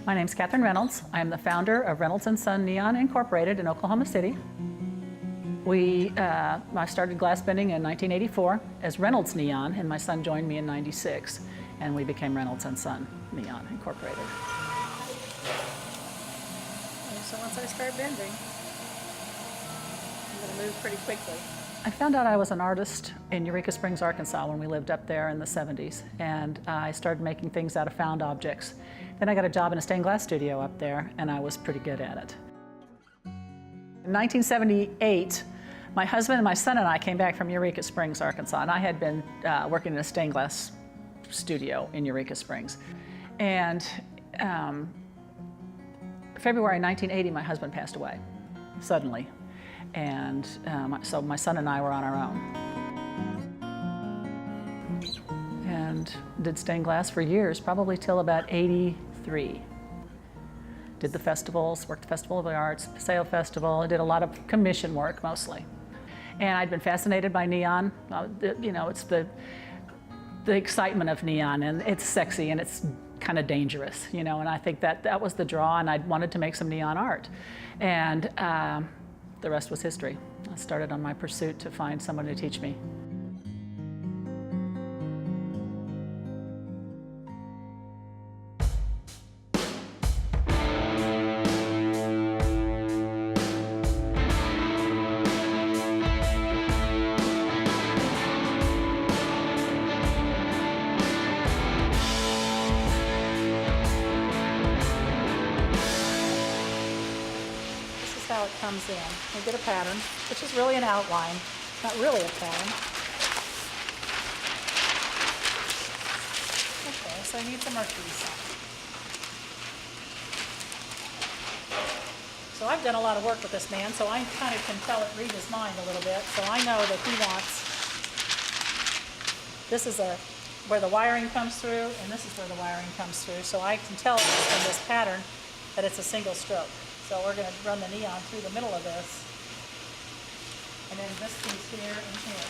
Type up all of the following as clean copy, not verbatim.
My name's Katherine Reynolds. I am the founder of Reynolds and Son Neon Incorporated in Oklahoma City. I started glass bending in 1984 as Reynolds Neon, and my son joined me in '96, and we became Reynolds and Son Neon Incorporated. So once I start bending, I'm going to move pretty quickly. I found out I was an artist in Eureka Springs, Arkansas when we lived up there in the '70s, and I started making things out of found objects. Then I got a job in a stained glass studio up there, and I was pretty good at it. In 1978, my husband and my son and I came back from Eureka Springs, Arkansas, and I had been working in a stained glass studio in Eureka Springs. And February 1980, my husband passed away, suddenly. And so my son and I were on our own. And did stained glass for years, probably till about '83. Did the festivals, worked the Festival of the Arts, Paseo Festival. I did a lot of commission work mostly. And I'd been fascinated by neon. You know, it's the excitement of neon, and it's sexy and it's kind of dangerous, you know, and I think that was the draw, and I wanted to make some neon art. And the rest was history. I started on my pursuit to find someone to teach me. How it comes in. We get a pattern, which is really an outline, not really a pattern. Okay, so I need some mercury salt. So I've done a lot of work with this man, so I kind of can read his mind a little bit. So I know that he wants, this is where the wiring comes through, and this is where the wiring comes through. So I can tell from this pattern that it's a single stroke. So we're going to run the neon through the middle of this, and then this piece here and here.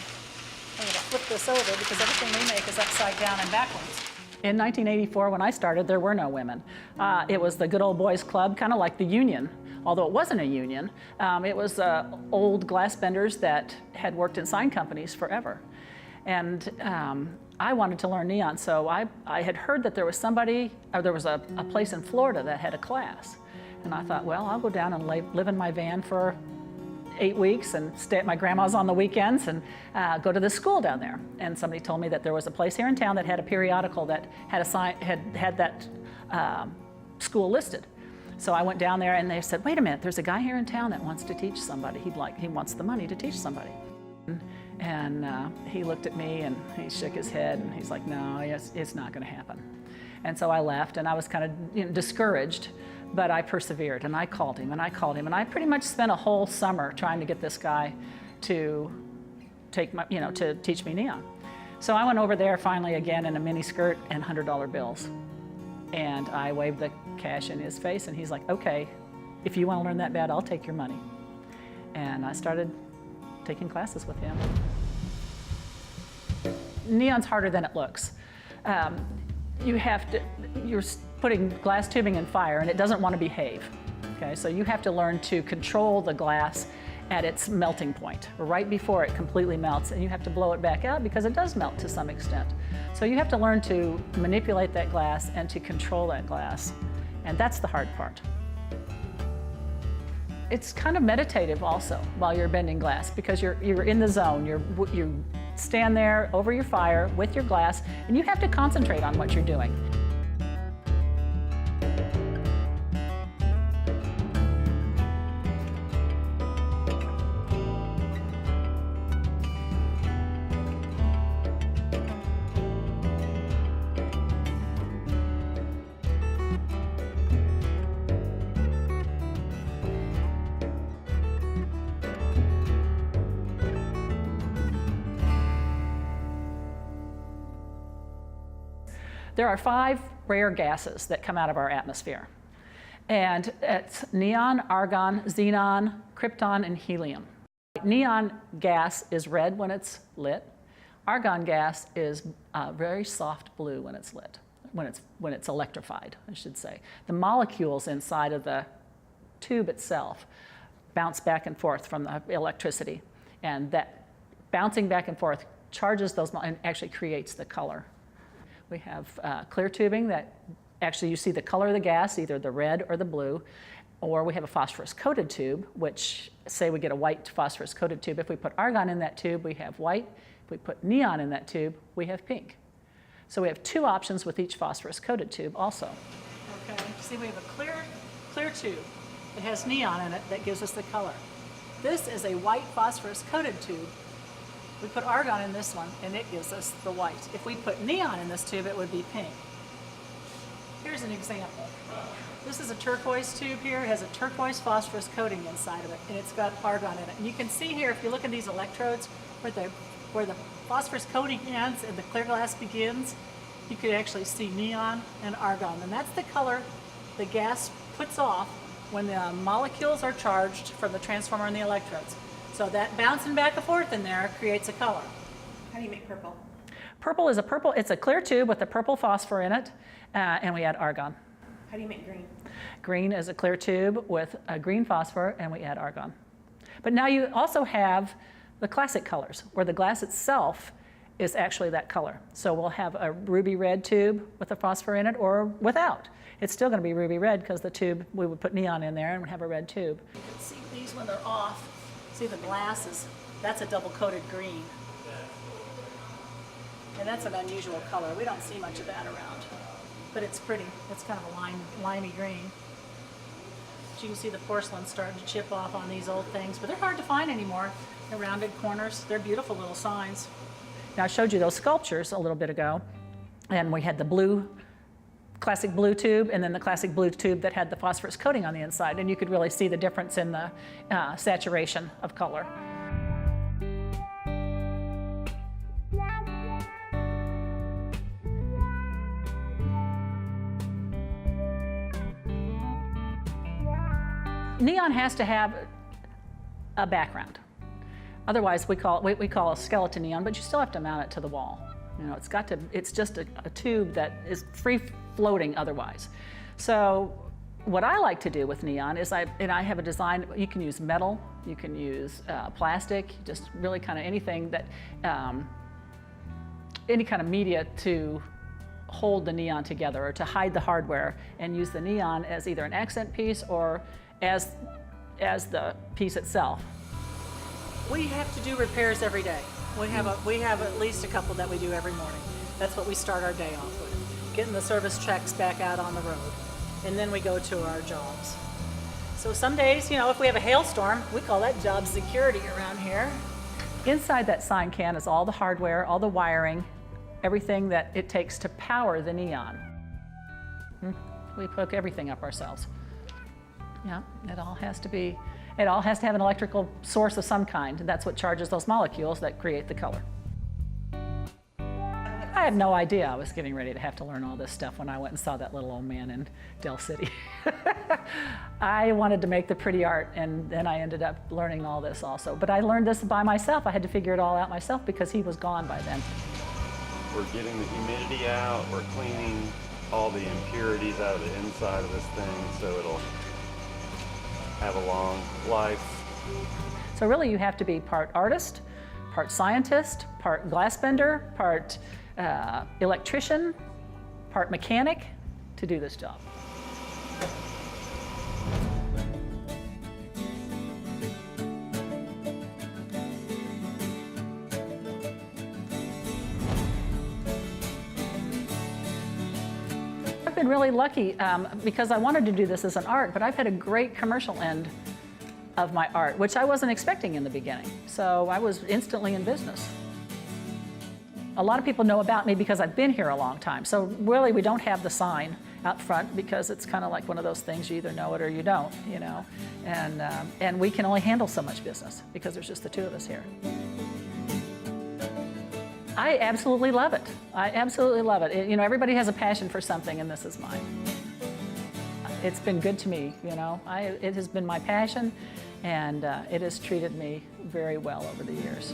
I'm going to flip this over because everything we make is upside down and backwards. In 1984, when I started, there were no women. It was the good old boys club, kind of like the union, although it wasn't a union. It was old glass benders that had worked in sign companies forever. And I wanted to learn neon, so I had heard that there was there was a place in Florida that had a class. And I thought, well, I'll go down and live in my van for 8 weeks and stay at my grandma's on the weekends and go to the school down there. And somebody told me that there was a place here in town that had a periodical that had a sign, had that school listed. So I went down there, and they said, wait a minute, there's a guy here in town that wants to teach somebody. He wants the money to teach somebody. And he looked at me and he shook his head and he's like, no, it's not going to happen. And so I left, and I was kind of discouraged. But I persevered, and I called him, and I called him, and I pretty much spent a whole summer trying to get this guy to to teach me neon. So I went over there finally again in a mini skirt and $100 bills, and I waved the cash in his face, and he's like, "Okay, if you want to learn that bad, I'll take your money." And I started taking classes with him. Neon's harder than it looks. You're putting glass tubing in fire, and it doesn't want to behave. Okay, so you have to learn to control the glass at its melting point, right before it completely melts, and you have to blow it back out because it does melt to some extent. So you have to learn to manipulate that glass and to control that glass, and that's the hard part. It's kind of meditative also while you're bending glass because you're in the zone. You stand there over your fire with your glass, and you have to concentrate on what you're doing. There are 5 rare gases that come out of our atmosphere. And it's neon, argon, xenon, krypton, and helium. Neon gas is red when it's lit. Argon gas is very soft blue when it's lit, when it's electrified, I should say. The molecules inside of the tube itself bounce back and forth from the electricity, and that bouncing back and forth charges those and actually creates the color. We have clear tubing that actually you see the color of the gas, either the red or the blue, or we have a phosphorus coated tube, which say we get a white phosphorus coated tube. If we put argon in that tube, we have white. If we put neon in that tube, we have pink. So we have two options with each phosphorus coated tube also. Okay, see we have a clear tube that has neon in it that gives us the color. This is a white phosphorus coated tube. We put argon in this one and it gives us the white. If we put neon in this tube, it would be pink. Here's an example. This is a turquoise tube here. It has a turquoise phosphorus coating inside of it, and it's got argon in it. And you can see here, if you look at these electrodes, where the phosphorus coating ends and the clear glass begins, you could actually see neon and argon. And that's the color the gas puts off when the molecules are charged from the transformer and the electrodes. So that bouncing back and forth in there creates a color. How do you make purple? Purple is it's a clear tube with a purple phosphor in it, and we add argon. How do you make green? Green is a clear tube with a green phosphor, and we add argon. But now you also have the classic colors, where the glass itself is actually that color. So we'll have a ruby red tube with a phosphor in it, or without. It's still going to be ruby red because the tube, we would put neon in there and we'd have a red tube. You can see these when they're off. See the glasses, that's a double coated green. And that's an unusual color. We don't see much of that around. But it's pretty. It's kind of a limey green. But you can see the porcelain starting to chip off on these old things, but they're hard to find anymore. They're rounded corners. They're beautiful little signs. Now I showed you those sculptures a little bit ago, and we had the blue, classic blue tube, and then the classic blue tube that had the phosphorus coating on the inside, and you could really see the difference in the saturation of color. Neon has to have a background. Otherwise, we call a skeleton neon, but you still have to mount it to the wall. You know, it's just a tube that is free floating otherwise. So what I like to do with neon is I have a design. You can use metal, you can use plastic, just really kind of anything that, any kind of media to hold the neon together or to hide the hardware, and use the neon as either an accent piece or as the piece itself. We have to do repairs every day. We have at least a couple that we do every morning. That's what we start our day off with, getting the service checks back out on the road, and then we go to our jobs. So some days, you know, if we have a hailstorm, we call that job security around here. Inside that sign can is all the hardware, all the wiring, everything that it takes to power the neon. We hook everything up ourselves. Yeah, it all has to have an electrical source of some kind, and that's what charges those molecules that create the color. I had no idea I was getting ready to have to learn all this stuff when I went and saw that little old man in Del City. I wanted to make the pretty art, and then I ended up learning all this also. But I learned this by myself. I had to figure it all out myself because he was gone by then. We're getting the humidity out, we're cleaning all the impurities out of the inside of this thing so it'll have a long life. So really you have to be part artist, part scientist, part glass bender, part electrician, part mechanic to do this job. I've been really lucky because I wanted to do this as an art, but I've had a great commercial end of my art, which I wasn't expecting in the beginning. So I was instantly in business. A lot of people know about me because I've been here a long time. So really we don't have the sign out front because it's kind of like one of those things, you either know it or you don't, you know. And we can only handle so much business because there's just the two of us here. I absolutely love it. I absolutely love it. You know, everybody has a passion for something, and this is mine. It's been good to me, you know. It has been my passion, and it has treated me very well over the years.